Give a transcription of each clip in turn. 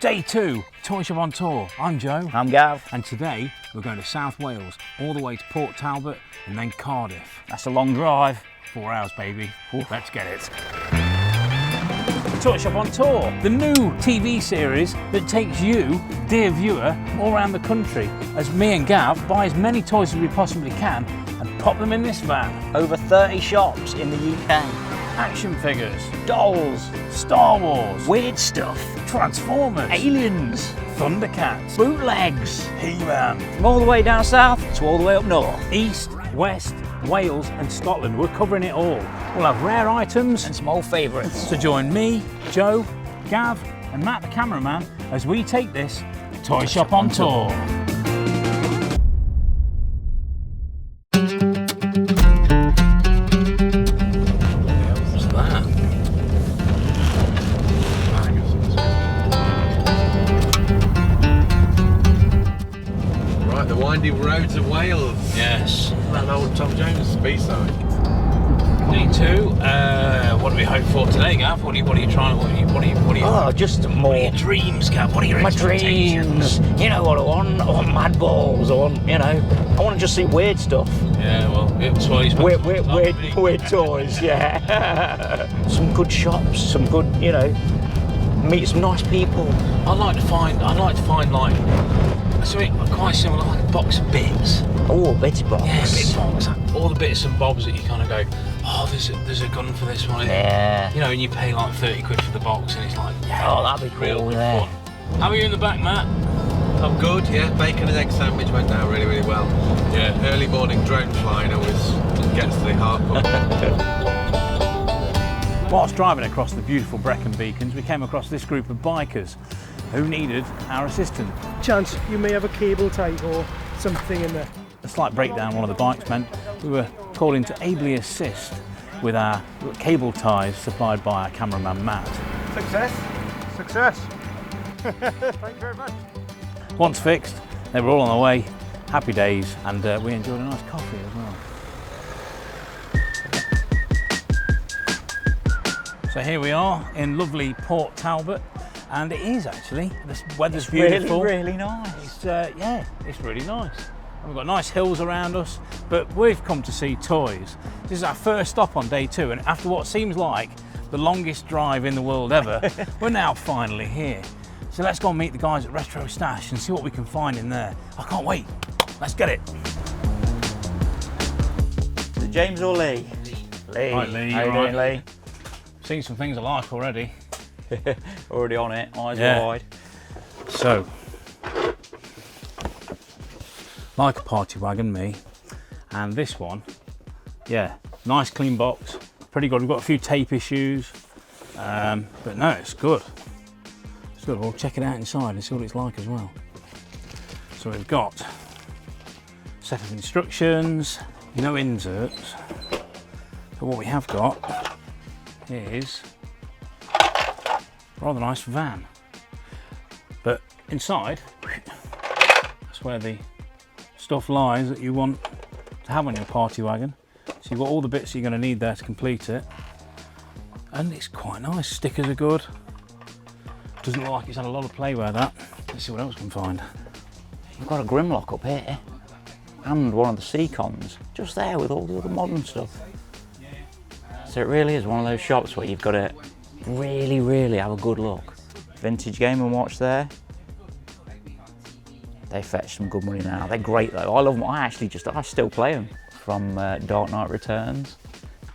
Day 2, Toyshop on tour. I'm Joe. I'm Gav. And today we're going to South Wales, all the way to Port Talbot and then Cardiff. That's a long drive. 4 hours, baby. Let's get it. Toyshop on Tour, the new TV series that takes you, dear viewer, all around the country as me and Gav buy as many toys as we possibly can and pop them in this van. Over 30 shops in the UK. Action figures, Dolls, Star Wars, weird stuff, Transformers, aliens, Thundercats, bootlegs, He-Man. from all the way down south to all the way up north. East, West, Wales and Scotland. We're covering it all. We'll have rare items And some old favourites. to join me, Joe, Gav and Matt the cameraman as we take this Toyshop on tour. What's that? Right, the windy roads of Wales. Yes. That old Tom Jones B-side. Day 2. What do we hope for today, Gav? What are you trying? What are you? Oh, just What are more. your dreams, Gav? What are your My expectations? dreams. You know what I want? I want mad balls. I want, I want to just see weird stuff. Yeah, well, that's why he's Weird toys, yeah. Some good shops, some good, meet some nice people. I'd like to find like something quite similar, like a box of bits. Oh, a bitty box. Yeah, bit box. All the bits and bobs that you kind of go, oh, there's a gun for this one. Yeah. You know, and you pay like 30 quid for the box, and it's like, yeah, Oh, that'd be real cool, good yeah. fun. How are you in the back, Matt? I'm good, yeah. Bacon and egg sandwich went down really, really well. Yeah. Early morning drone flying always gets to the heart pump. Whilst driving across the beautiful Brecon beacons, we came across this group of bikers who needed our assistance. Chance you may have a cable tie or something in there. A slight breakdown on one of the bikes meant we were called in to ably assist with our cable ties supplied by our cameraman Matt. Success. Thank you very much. Once fixed, they were all on the way. Happy days, and we enjoyed a nice coffee as well. So here we are in lovely Port Talbot, and it is actually, the weather's beautiful. Really nice. It's, it's really nice. And we've got nice hills around us, but we've come to see toys. This is our first stop on day 2, and after what seems like the longest drive in the world ever, we're now finally here. So let's go and meet the guys at Retro Stash and see what we can find in there. I can't wait. Let's get it. Is it James or Lee? Lee. Right, Lee, How you right. doing, Lee? Seen some things I like already. Already on it, eyes Yeah. wide. So, like a party wagon, me, and this one, yeah, nice clean box, pretty good. We've got a few tape issues, but no, it's good. It's good. We'll check it out inside and see what it's like as well. So we've got a set of instructions, no inserts. So what we have got is a rather nice van, but inside, that's where the stuff lies that you want to have on your party wagon. So you've got all the bits you're going to need there to complete it, and it's quite nice. Stickers are good. Doesn't look like it's had a lot of play with that. Let's see what else we can find. You've got a Grimlock up here, and one of the Seacons, just there with all the other modern stuff. So it really is one of those shops where you've got to really, really have a good look. Vintage Game & Watch there. They fetch some good money now. They're great though. I love them. I still play them from Dark Knight Returns.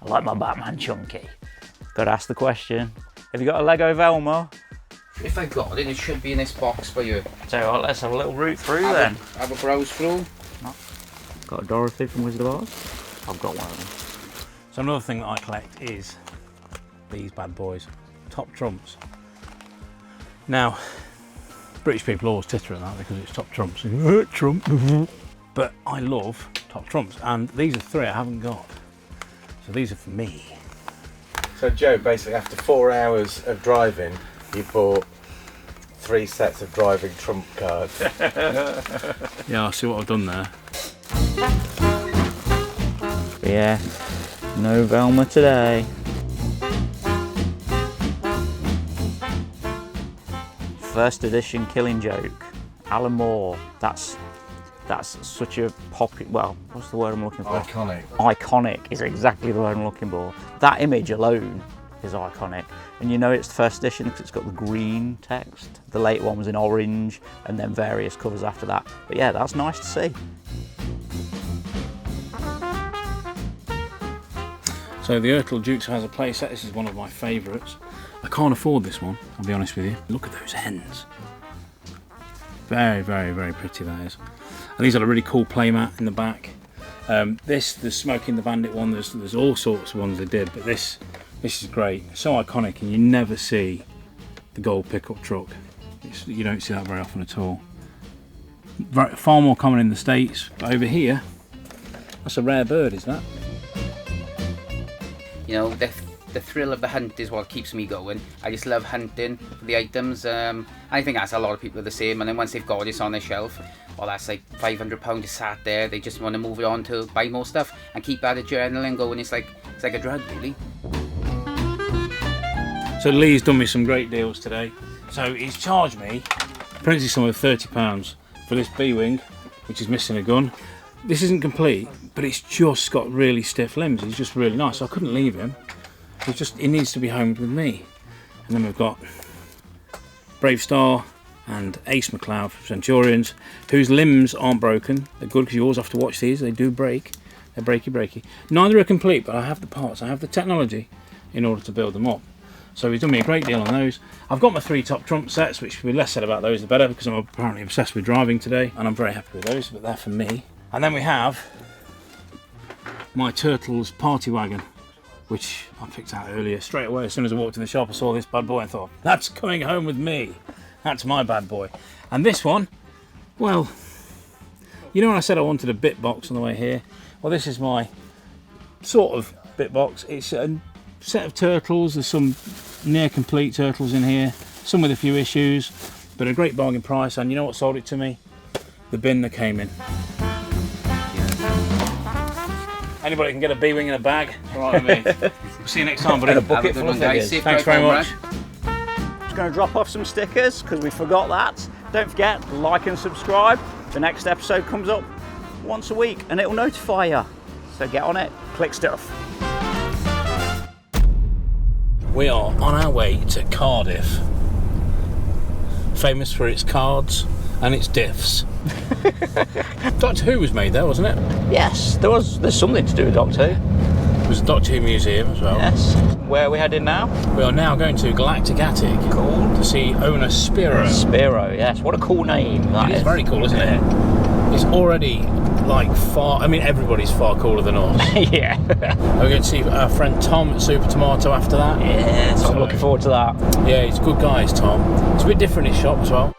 I like my Batman Chunky. Got to ask the question. Have you got a Lego Velma? If I got it, it should be in this box for you. So let's have a little route through then. Have a browse through. Got a Dorothy from Wizard of Oz. I've got one of them. So another thing that I collect is these bad boys, Top Trumps. Now, British people always titter at that because it's Top Trumps. Trump. But I love Top Trumps, and these are 3 I haven't got. So these are for me. So Joe, basically after 4 hours of driving, you bought 3 sets of driving trump cards. Yeah, I see what I've done there. Yeah, no Velma today. First edition Killing Joke, Alan Moore. That's such a popular, well, what's the word I'm looking for? Iconic. Iconic is exactly the word I'm looking for. That image alone is iconic. And you know it's the first edition because it's got the green text. The later one was in orange, and then various covers after that. But yeah, that's nice to see. So the Ertl Dukes has a playset. This is one of my favourites. I can't afford this one, I'll be honest with you. Look at those hens. Very, very, very pretty that is. And these are a really cool playmat in the back. The Smoking the Bandit one, there's all sorts of ones they did, but this is great. It's so iconic, and you never see the gold pickup truck. You don't see that very often at all. Far more common in the States, but over here, that's a rare bird, is that? You know, the thrill of the hunt is what keeps me going. I just love hunting for the items. I think that's a lot of people are the same, and then once they've got this on their shelf, well, that's like £500 is sat there. They just want to move it on to buy more stuff and keep that adrenaline going. It's like a drug, really. So Lee's done me some great deals today. So he's charged me apparently some of £30 for this B-wing, which is missing a gun. This isn't complete, but it's just got really stiff limbs. He's just really nice, so I couldn't leave him. He needs to be homed with me. And then we've got Brave Star and Ace McLeod from Centurions, whose limbs aren't broken. They're good because you always have to watch these. They do break. They're breaky. Neither are complete, but I have the parts. I have the technology in order to build them up. So he's done me a great deal on those. I've got my 3 top trump sets, which will be less said about those the better, because I'm apparently obsessed with driving today, and I'm very happy with those, but they're for me. And then we have my Turtles party wagon, which I picked out earlier. Straight away, as soon as I walked in the shop, I saw this bad boy and thought, that's coming home with me. That's my bad boy. And this one, well, you know when I said I wanted a bit box on the way here? Well, this is my sort of bit box. It's a set of turtles. There's some near complete turtles in here, some with a few issues, but a great bargain price. And you know what sold it to me? The bin that came in. Anybody can get a B-wing in a bag. All right with me. We'll see you next time, buddy. And a bucket full of figures. Thanks very much. Just going to drop off some stickers because we forgot that. Don't forget, like and subscribe. The next episode comes up once a week and it'll notify you. So get on it, click stuff. We are on our way to Cardiff, famous for its cards and its diffs. Doctor Who was made there, wasn't it? Yes, there's something to do with Doctor Who. There's a Doctor Who museum as well. Yes. Where are we heading now? We are now going to Galactic Attic. Cool. To see owner Spiro. Spiro, yes. What a cool name that It is very cool, isn't it? It's already like far, I mean everybody's far cooler than us. Yeah. We're going to see our friend Tom at Super Tomato after that. Yes, I'm looking forward to that. Yeah, he's a good guy, is Tom. It's a bit different his shop as well.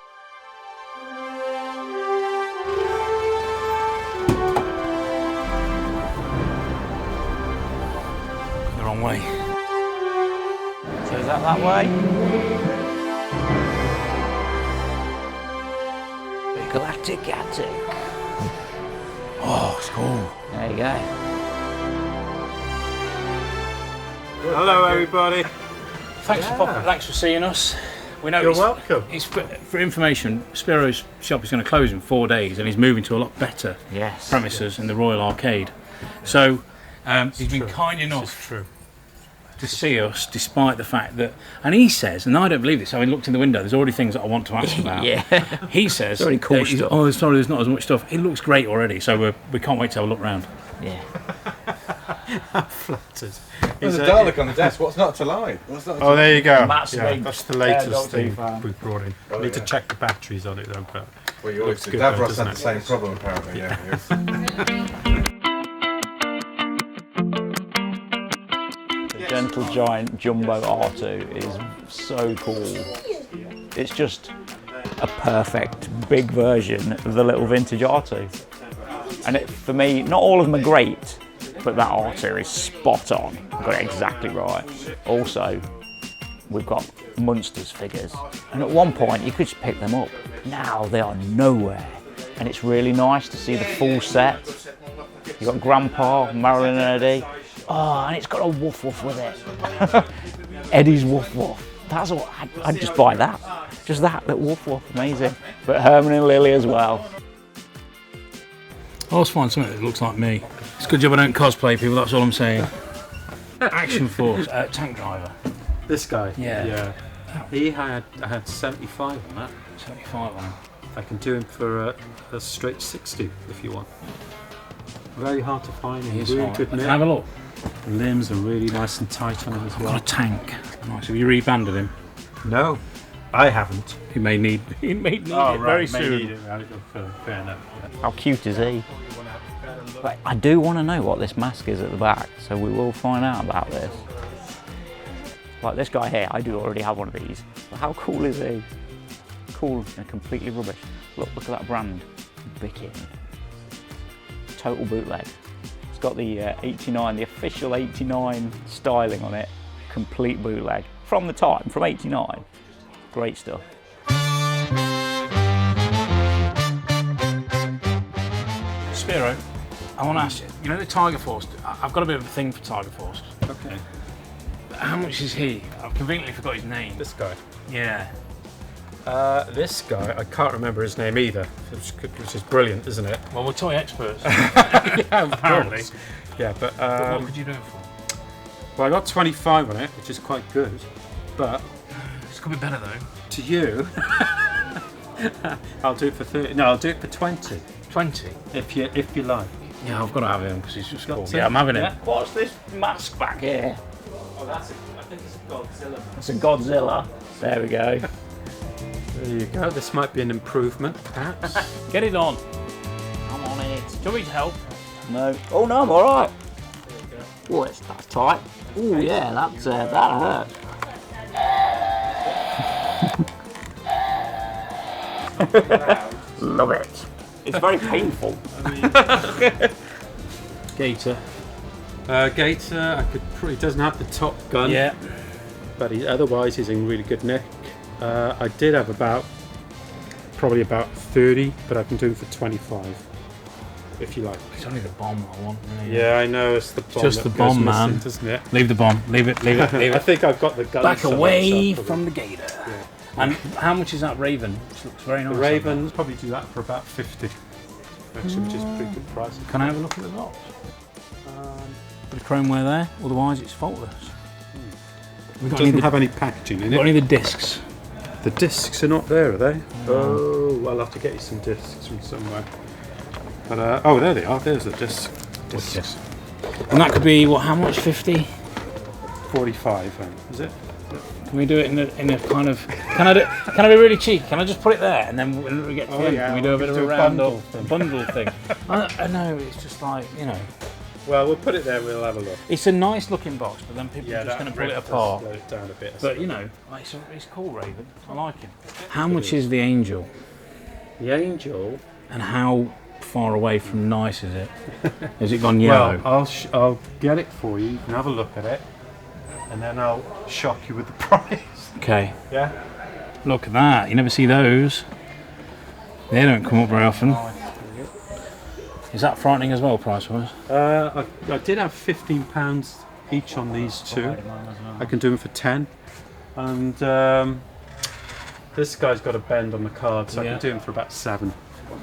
The wrong way. So is that way? Galactic Attic. Oh, it's cool. There you go. Hello, everybody. Thanks for seeing us. We know You're welcome. It's for information, Spiro's shop is going to close in 4 days, and he's moving to a lot better premises in the Royal Arcade. So he's been kind enough to see us, despite the fact that, and he says, and I don't believe this, having looked in the window, there's already things that I want to ask about. Yeah. He says, already cool stuff. oh, sorry, there's not as much stuff. It looks great already, so we can't wait to have a look round. Yeah. Flattered. There's a Dalek on the desk. What's not to like? Oh, there you go. Matt's Yeah, big that's the latest Doctor Who thing fan. we've brought in. Oh, Need to yeah. check the batteries on it though, but Well, you always looks do. good though, Davros doesn't had it? the same problem, apparently. Yeah. Yes. The Gentle Giant Jumbo R2 is so cool. It's just a perfect big version of the little vintage R2. And for me, not all of them are great, but that R2 is spot on. I've got it exactly right. Also, we've got Munsters figures. And at one point, you could just pick them up. Now they are nowhere. And it's really nice to see the full set. You've got Grandpa, Marilyn and Eddie. Oh, and it's got a woof woof with it. Eddie's woof woof. That's all. I'd just buy that. Just that little woof woof, amazing. But Herman and Lily as well. I'll just find something that looks like me. It's a good job I don't cosplay people, that's all I'm saying. Action Force, tank driver. This guy? Yeah. I had 75 on that. 75 on him. I can do him for a straight 60 if you want. Very hard to find. He's really good Can knit. I have a look? The limbs are really nice and tight on him as I've well. got a tank. Nice. Have you rebanded him? No, I haven't. He may need it very soon. Fair enough. How cute is he? But I do want to know what this mask is at the back, so we will find out about this. Like this guy here, I do already have one of these. But how cool is he? Cool and completely rubbish. Look at that brand. Bikini. Total bootleg. It's got the 89, the official 89 styling on it. Complete bootleg. From the time, from 89. Great stuff. Spiro, I want to ask you, you know the Tiger Force, I've got a bit of a thing for Tiger Force. Okay. How much is he? I've conveniently forgot his name. This guy. Yeah. This guy, I can't remember his name either, which is brilliant, isn't it? Well, we're toy experts. Yeah, Apparently. Yeah, but What could you do it for? well, I got 25 on it, which is quite good. But It's going to be better though. to you, I'll do it for 30. No, I'll do it for 20, 20? if you like. Yeah, I've got to have him because he's just Got cool. to. Yeah, I'm having Yeah. him. What's this mask back here? Oh, I think it's a Godzilla. It's a Godzilla. There we go. There you go. This might be an improvement, perhaps. Get it on. I'm on it. Do you want me to help? No. Oh no, I'm alright. Oh, that's tight. Oh yeah, that hurt. Love it. It's very painful. Gator. Gator, he doesn't have the top gun. Yeah. But otherwise he's in really good nick. I did have probably about 30, but I can do him for 25, if you like. It's only the bomb I want. Really. Yeah, I know, it's the bomb. just that the bomb, goes man. missing, doesn't it? Leave the bomb. Leave it. Leave it. Leave I it. think I've got the gun. Back away somewhere, from the Gator. Yeah. And how much is that Raven? Which looks very nice. The Raven, probably do that for about 50, actually, which is a pretty good price. Can I have a look at the box? Bit of chromeware there, otherwise it's faultless. It doesn't have any packaging in Got it. any of the discs? The discs are not there, are they? Oh, I'll have to get you some discs from somewhere. But oh, there they are. There's the discs. And that could be, what, how much? 50? 45, is it? Can we do it in a kind of... Can I be really cheeky? Can I just put it there and then when we get to the end, can we do a bit of a round-up bundle thing? I know, it's just like, you know... Well, we'll put it there and we'll have a look. It's a nice looking box, but then people are just going to pull it apart. Slow it down a bit. But, you know, it's cool, Raven. I like him. How much is the Angel? The Angel... And how far away from nice is it? Has it gone yellow? Well, I'll get it for you. You can have a look at it, and then I'll shock you with the price. Okay. Yeah. Look at that. You never see those. They don't come up very often. Is that frightening as well, price-wise? I did have £15 each on these two. I can do them for 10. And this guy's got a bend on the card, so I can do them for about 7.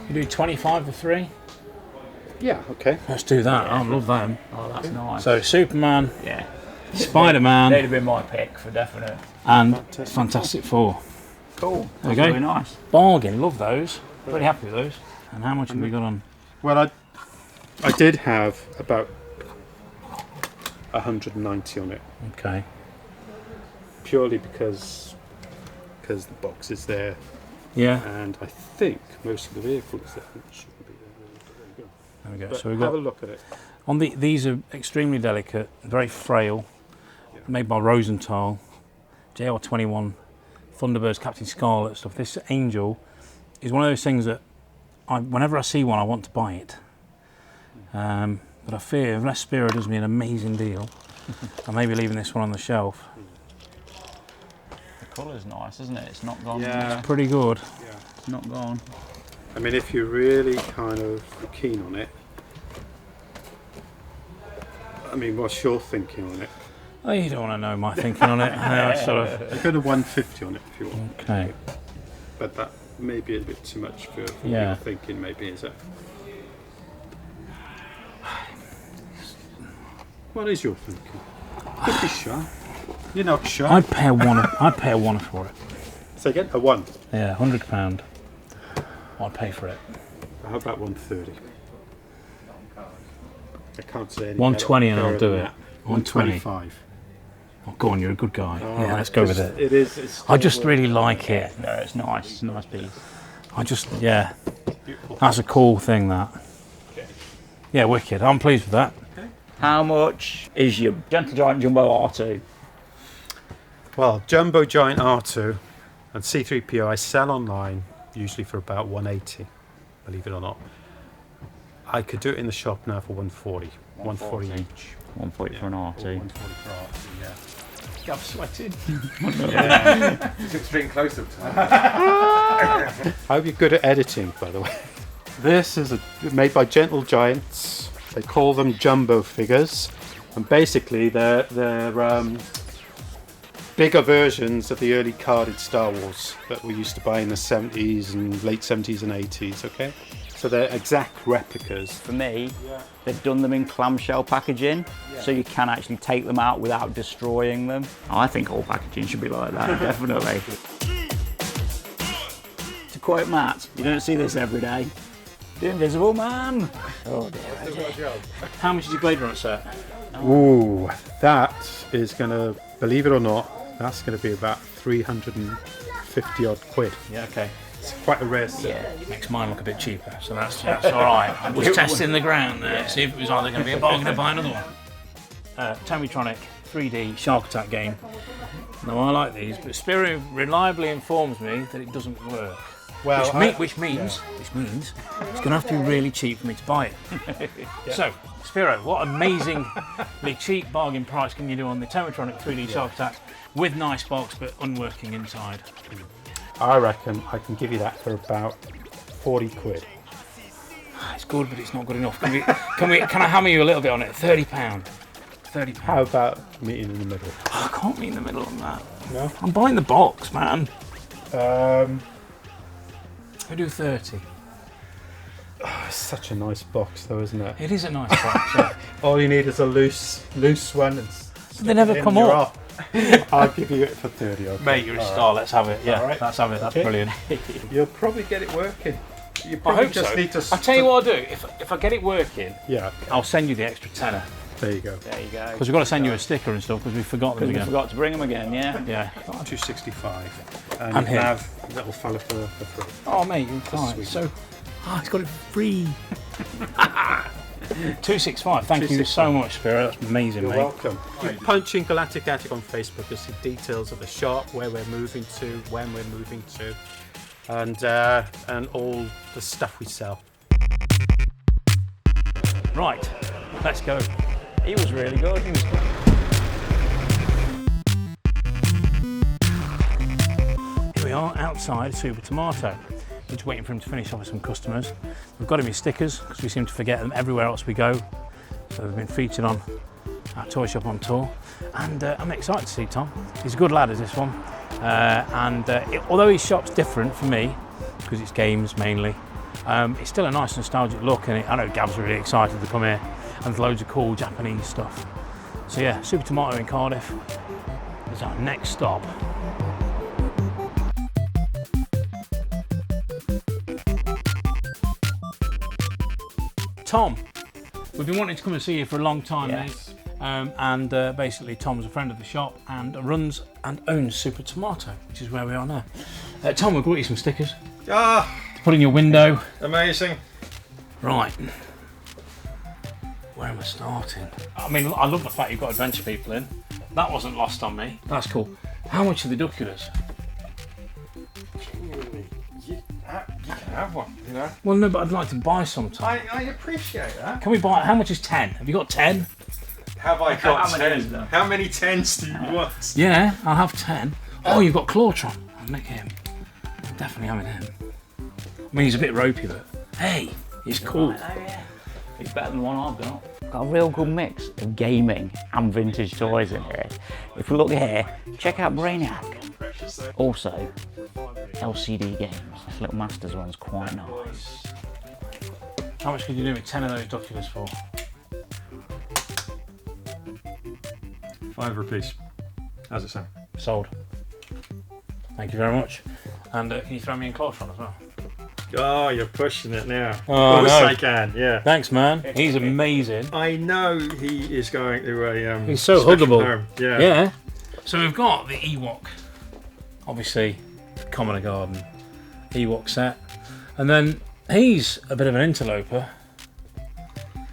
You do 25 for 3? Yeah, okay. Let's do that. I love them. Oh, that's nice. So Superman, Yeah. Spider-Man, They'd have been my pick for definite. and Fantastic Four. Cool. There you That's go. really nice. Bargain. Love those. Pretty happy with those. And how much have we got on? Well, I did have about 190 on it, Okay. purely because the box is there, Yeah. and I think most of the vehicles there shouldn't be there. There we go. But So we've have got a look at it. on these are extremely delicate, very frail, made by Rosenthal, JR21, Thunderbirds, Captain Scarlet stuff. This Angel is one of those things that whenever I see one, I want to buy it. But I fear unless Spiro does me an amazing deal, I may be leaving this one on the shelf. The colour's nice, isn't it? It's not gone. Yeah. Pretty good. It's not gone. I mean, if you're really kind of keen on it, I mean, what's your thinking on it? Oh, you don't want to know my thinking on it. No, it's sort of... I go to 150 on it if you want. Okay. But that may be a bit too much for what Yeah. you're thinking, maybe, is it? What is your thinking? Could be sure. You're not sure. I'd pay a one. I'd pay a one for it. Say again? A 1. Yeah, £100. I'd pay for it. How about 130? I can't say any 120 and I'll do it. 120. 125. Oh, go on, you're a good guy. Oh, Yeah, let's go with it. It is. It's I just really like it. No, it's nice. It's a nice piece. Yeah, beautiful. that's a cool thing, that. Yeah, wicked. I'm pleased with that. How much is your Gentle Giant Jumbo R2? Well, Jumbo Giant R2 and C3PO I sell online usually for about 180, believe it or not. I could do it in the shop now for 140. 140 each. 140 for an R2. 140 for R2, yeah. I'm sweating. Just drink close up to me. I hope you're good at editing, by the way. This is made by Gentle Giants. They call them jumbo figures, and basically they're bigger versions of the early carded Star Wars that we used to buy in the 70s and late 70s and 80s. Okay, so they're exact replicas. For me, they've done them in clamshell packaging, so you can actually take them out without destroying them. I think all packaging should be like that, definitely. To quote Matt, you don't see this every day. The Invisible Man. Oh dear. How much is your Blade Runner set? Ooh, that is gonna, believe it or not, that's gonna be about 350 odd quid. Yeah, okay. It's quite a rare set. Yeah. Makes mine look a bit cheaper, so that's all right. I'm just testing the ground there, see if it was either going to be a bargain to buy another one. Toyshop 3D Shark Attack game. Now I like these, but Spiro reliably informs me that it doesn't work. Well, Which means it's going to have to be really cheap for me to buy it. So, Spiro, what amazingly cheap bargain price can you do on the Toyshop 3D Shark Attack with nice box but unworking inside? I reckon I can give you that for about 40 quid. It's good, but it's not good enough. Can I hammer you a little bit on it? £30. £30. How about meeting in the middle? I can't meet in the middle on that. No? I'm buying the box, man. I do 30. Oh, it's such a nice box though, isn't it? It is a nice box. Yeah. All you need is a loose one. And They never come up. I'll give you it for 30. Okay. Mate, you're a star. Let's have it. Yeah, All right. let's have it. That's Okay. brilliant. You'll probably get it working. You I probably hope just so. need to. I'll tell you what I'll do. If I get it working, Yeah. I'll send you the extra tenner. There you go. There you go. Because we've got to send you a sticker and stuff because we forgot them We again. forgot to bring them again, yeah? Yeah. 265. And I'm you here. have little fella for free. Oh, mate, you're fine. sweet. So, it's got it free. 265. Thank you so much, Spiro. That's amazing, You're mate. welcome. You punch in Galactic Attic on Facebook, you'll see details of the shop, where we're moving to, when we're moving to, and all the stuff we sell. Right, let's go. He was really good. Here we are outside Super Tomato. We're just waiting for him to finish off with some customers. We've got him his stickers because we seem to forget them everywhere else we go. So they've been featured on our toy shop on tour. And I'm excited to see Tom. He's a good lad, is this one. Although his shop's different for me, because it's games mainly, it's still a nice nostalgic look, and I know Gav's really excited to come here, and there's loads of cool Japanese stuff. So yeah, Super Tomato in Cardiff is our next stop. Tom, we've been wanting to come and see you for a long time, Yes. mate. Basically Tom's a friend of the shop and runs and owns Super Tomato, which is where we are now. Tom, we've got you some stickers Ah, to put in your window. amazing. Right. Where am I starting? I mean, I love the fact you've got adventure people in. That wasn't lost on me. That's cool. How much are the duculars? You can have one, you know. Well, no, but I'd like to buy some, Tom. I appreciate that. Can we buy? How much is 10? Have you got 10? Have I got How many is 10? there? How many 10s do you want? Yeah, I'll have 10. Oh, you've got Clawtron. I'll make him. I'm definitely having him. I mean, he's a bit ropey, but hey, he's cool. Oh, yeah. He's better than the one I've got. got a real good mix of gaming and vintage toys in here. If we look here, check out Brainiac. Also, LCD games. This little Masters one's quite nice. How much could you do with 10 of those documents for? £5 a piece. How's it sound? Sold. Thank you very much. And can you throw me in Claustron as well? Oh, you're pushing it now. Oh, of course no. I can, yeah. Thanks, man. He's amazing. I know he is going to a He's so special huggable. home. Yeah. Yeah. So we've got the Ewok, obviously, Commoner Garden Ewok set. And then he's a bit of an interloper.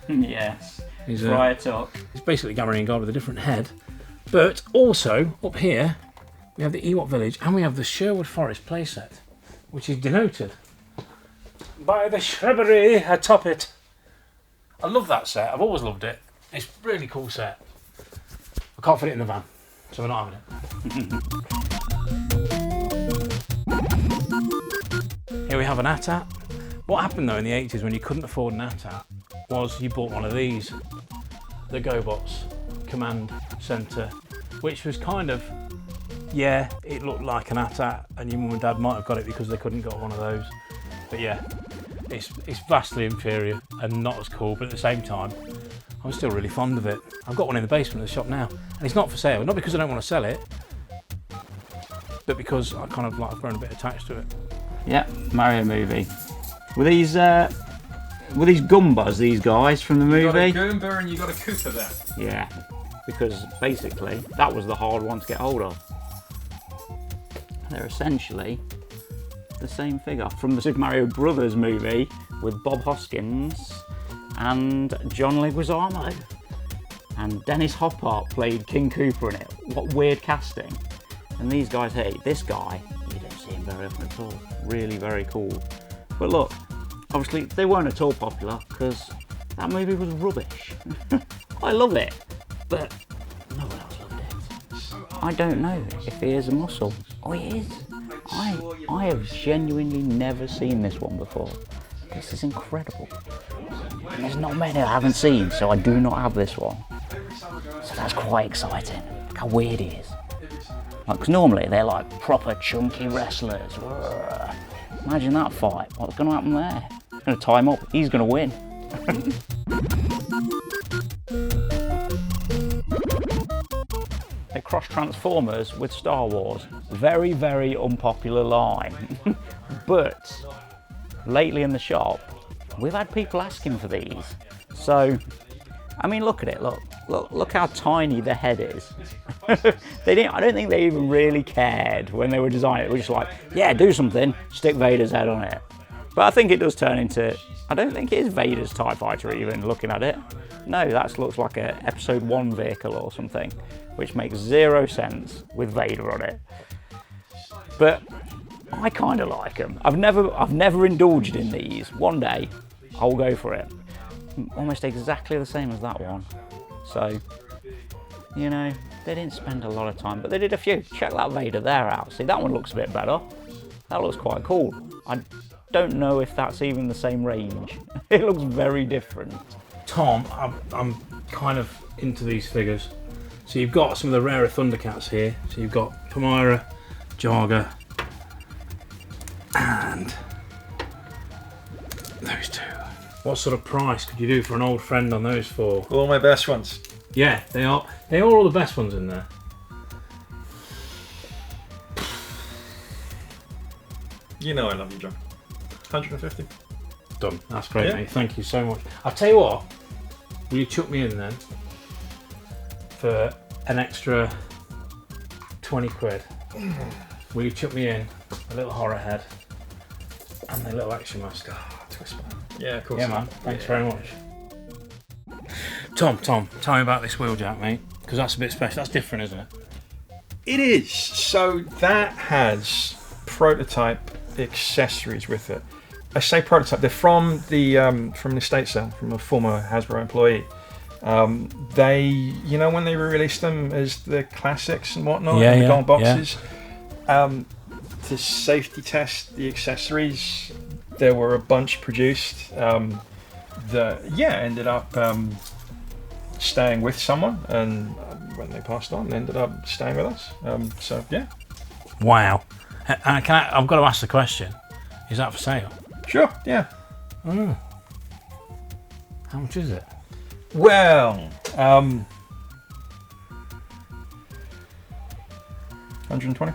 Yes. He's Right up. He's basically Gamorrean God with a different head. But also, up here, we have the Ewok Village and we have the Sherwood Forest playset, which is denoted by the shrubbery atop it. I love that set. I've always loved it. It's a really cool set. I can't fit it in the van, so we're not having it. Here we have an AT-AT. What happened though in the 80s when you couldn't afford an AT-AT was you bought one of these, the GoBots Command Centre, which was kind of, yeah, it looked like an AT-AT and your mum and dad might have got it because they couldn't get one of those. But yeah, it's vastly inferior and not as cool, but at the same time, I'm still really fond of it. I've got one in the basement of the shop now, and it's not for sale. Not because I don't want to sell it, but because I kind of like I've grown a bit attached to it. Yeah, Mario movie. Were these Goombas, these guys from the movie? You got a Goomba and you got a Koopa there. Yeah, because basically that was the hard one to get hold of. They're essentially the same figure from the Super Mario Brothers movie with Bob Hoskins and John Leguizamo. And Dennis Hopper played King Koopa in it. What weird casting. And these guys, hey, this guy, you don't see him very often at all. Really very cool. But look, obviously they weren't at all popular because that movie was rubbish. I love it, but no one else loved it. I don't know if he is a muscle. Oh, he is. I have genuinely never seen this one before. This is incredible. And there's not many I haven't seen, so I do not have this one. So that's quite exciting. Look how weird he is. Like, 'cause normally they're like proper chunky wrestlers. Imagine that fight. What's going to happen there? He's going to tie him up. He's going to win. They cross Transformers with Star Wars. Very, very unpopular line. But lately in the shop, we've had people asking for these. So, I mean, look at it. Look how tiny the head is. I don't think they even really cared when they were designing it. They were just like, yeah, do something, stick Vader's head on it. But I think it does turn into, I don't think it is Vader's TIE Fighter even, looking at it. No, that looks like a Episode 1 vehicle or something, which makes zero sense with Vader on it. But I kind of like them. I've never indulged in these. One day, I'll go for it. Almost exactly the same as that one. So, you know, they didn't spend a lot of time, but they did a few. Check that Vader there out. See, that one looks a bit better. That looks quite cool. I don't know if that's even the same range. It looks very different. Tom, I'm kind of into these figures. So you've got some of the rarer Thundercats here. So you've got Palmyra, Jaga, and those two. What sort of price could you do for an old friend on those for? All my best ones. Yeah, they are all the best ones in there. You know I love you, John. 150. Done. That's great, Yeah. mate. Thank you so much. I'll tell you what, will you chuck me in then for an extra 20 quid? Will you chuck me in a little horror head and a little action master? Twist man. Yeah, of course. Yeah, man. Thanks very much. Tom, tell me about this wheeljack, mate, because that's a bit special. That's different, isn't it? It is. So that has prototype accessories with it. I say prototype. They're from the estate sale from a former Hasbro employee. They, you know, when they released them as the classics and whatnot, in the gold boxes, to safety test the accessories, there were a bunch produced that ended up staying with someone, and when they passed on, they ended up staying with us. So yeah. Wow. I've got to ask the question. Is that for sale? Sure. Yeah. Oh. How much is it? Well, 120.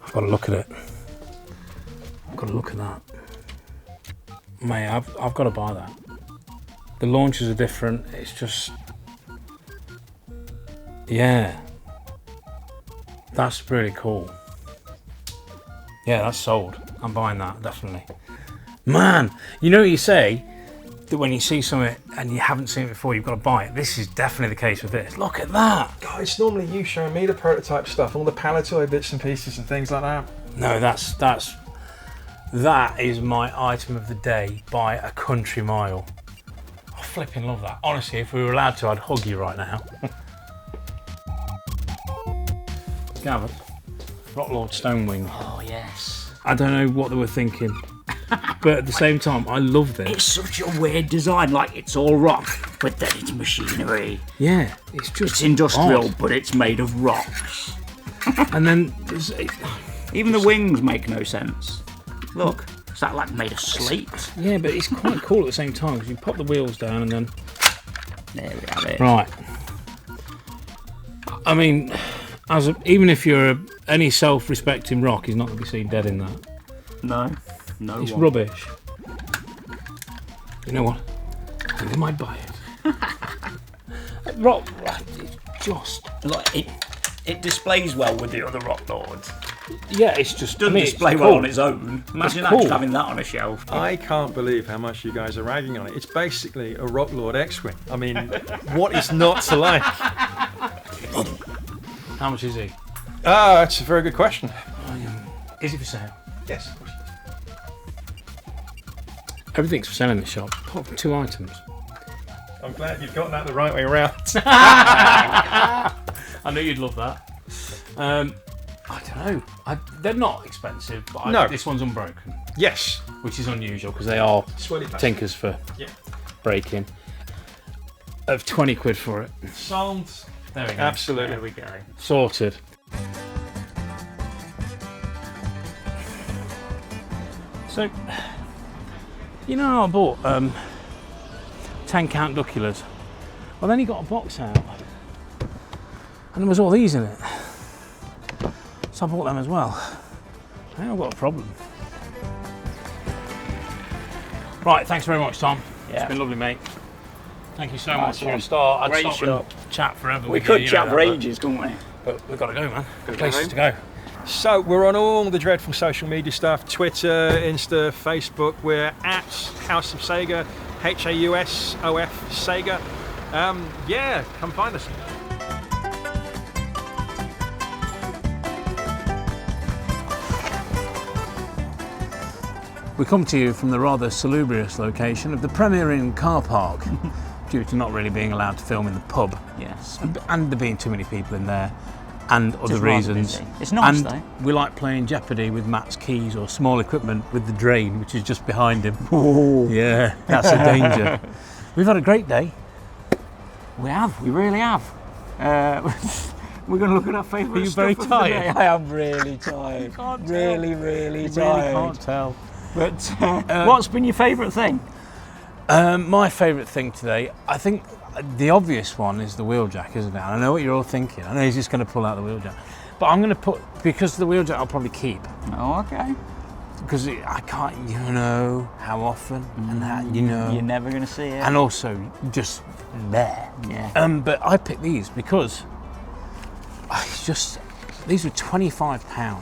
I've got to look at it. I've got to look at that. Mate, I've got to buy that. The launches are different. It's just, yeah, that's really cool. Yeah, that's sold. I'm buying that, definitely. Man, you know what you say, that when you see something and you haven't seen it before, you've got to buy it. This is definitely the case with this. Look at that. God, it's normally you showing me the prototype stuff, all the Palitoy bits and pieces and things like that. No, that is my item of the day by a country mile. I flipping love that. Honestly, if we were allowed to, I'd hug you right now. Gavin, Rock Lord Stonewing. Oh yes. I don't know what they were thinking, but at the same time, I love this. It's such a weird design, like it's all rock, but then it's machinery. Yeah, it's just It's industrial, odd. but it's made of rocks. And then Even the wings make no sense. Look, is that like made of slate? yeah, but it's quite cool at the same time because you pop the wheels down and then There we have it. right. I mean, even if you're any self-respecting rock, he's not going to be seen dead in that. No It's one. rubbish. You know what? I think I might buy it. Rock, it's just Like it displays well with the other rock lords. yeah, it's just Doesn't it's display cool. well on its own. Imagine cool. actually having that on a shelf. I can't believe how much you guys are ragging on it. It's basically a Rock Lord X-Wing. I mean, what is not to like? How much is he? That's a very good question. Is it for sale? Yes. Everything's for sale in this shop, apart from 2 items. I'm glad you've gotten that the right way around. I knew you'd love that. I don't know. They're not expensive, but No. this one's unbroken, Yes. which is unusual because they are Swelly pack. tinkers for Yeah. breaking. Of 20 quid for it. Sold. There we go. Absolutely. There we go. Sorted. So, you know, I bought 10 count duculars. Well, then he got a box out, and there was all these in it. So I bought them as well. I think I've got a problem. Right, thanks very much, Tom. Yeah. It's been lovely, mate. Thank you so Nice much for your one. start. I'd Great stop shop. and chat forever. We with could you, chat know for that, ages, couldn't we? but we've got to go, man. Gotta go Places home. to go. So we're on all the dreadful social media stuff: Twitter, Insta, Facebook. We're at House of Sega, HAUSOF Sega. Yeah, come find us. We come to you from the rather salubrious location of the Premier Inn car park, due to not really being allowed to film in the pub, Yes. and there being too many people in there, and other is rather reasons. busy. It's nice, and though. we like playing Jeopardy with Matt's keys or small equipment with the drain, which is just behind him. Oh. Yeah, that's a danger. We've had a great day. We have. We really have. We're going to look at our favourite Are you stuff very of the tired? day. I am really tired. Really, really You tired. really can't tell. But what's been your favourite thing? My favourite thing today, I think the obvious one is the wheeljack, isn't it? I know what you're all thinking. I know he's just going to pull out the wheeljack. But I'm going to put, because the wheeljack I'll probably keep. Oh, okay. Because I can't, you know, how often and how, you know. You're never going to see it. And also just there. Yeah. But I picked these because these were £25.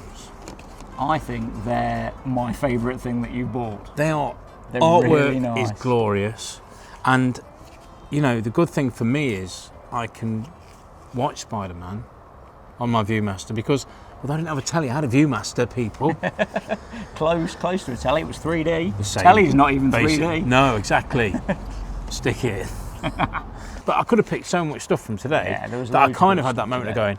I think they're my favourite thing that you bought. They are, They're artwork really nice. is glorious. And, you know, the good thing for me is I can watch Spider-Man on my Viewmaster because, although I didn't have a telly, I had a Viewmaster, people. Close to a telly. It was 3D. The same, Telly's not even basically. 3D. No, exactly. Stick it in. But I could have picked so much stuff from today Yeah, there was that I loads of kind good of had that stuff moment of today. going,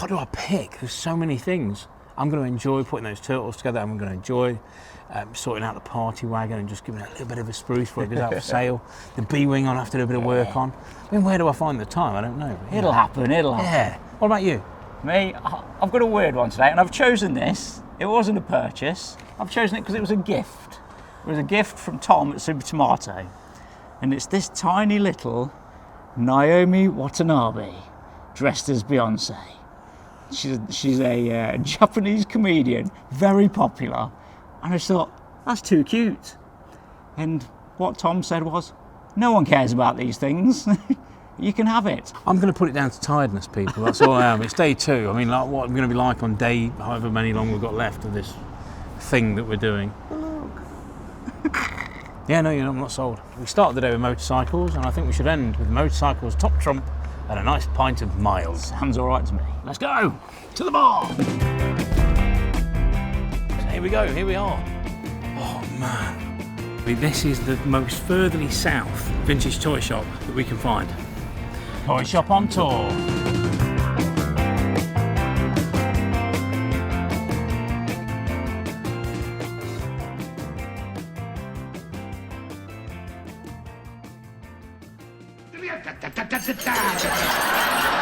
what do I pick? There's so many things. I'm going to enjoy putting those turtles together. I'm going to enjoy sorting out the party wagon and just giving it a little bit of a spruce before it goes out for sale. The B-wing I'll have to do a bit of work on. I mean, where do I find the time? I don't know. It'll happen, it'll happen. Yeah. What about you? Me, I've got a weird one today, and I've chosen this. It wasn't a purchase. I've chosen it because it was a gift. It was a gift from Tom at Super Tomato. And it's this tiny little Naomi Watanabe dressed as Beyonce. She's a Japanese comedian, very popular. And I just thought, that's too cute. And what Tom said was, no one cares about these things. You can have it. I'm going to put it down to tiredness, people. That's all I am. It's day 2. I mean, like what I'm going to be like on day however many long we've got left of this thing that we're doing. Yeah, no, I'm not sold. We started the day with motorcycles, and I think we should end with motorcycles top trump and a nice pint of mild. Sounds all right to me. Let's go to the bar. Here we go. Here we are. Oh man. This is the most furtherly south vintage toy shop that we can find. Toyshop on tour. Da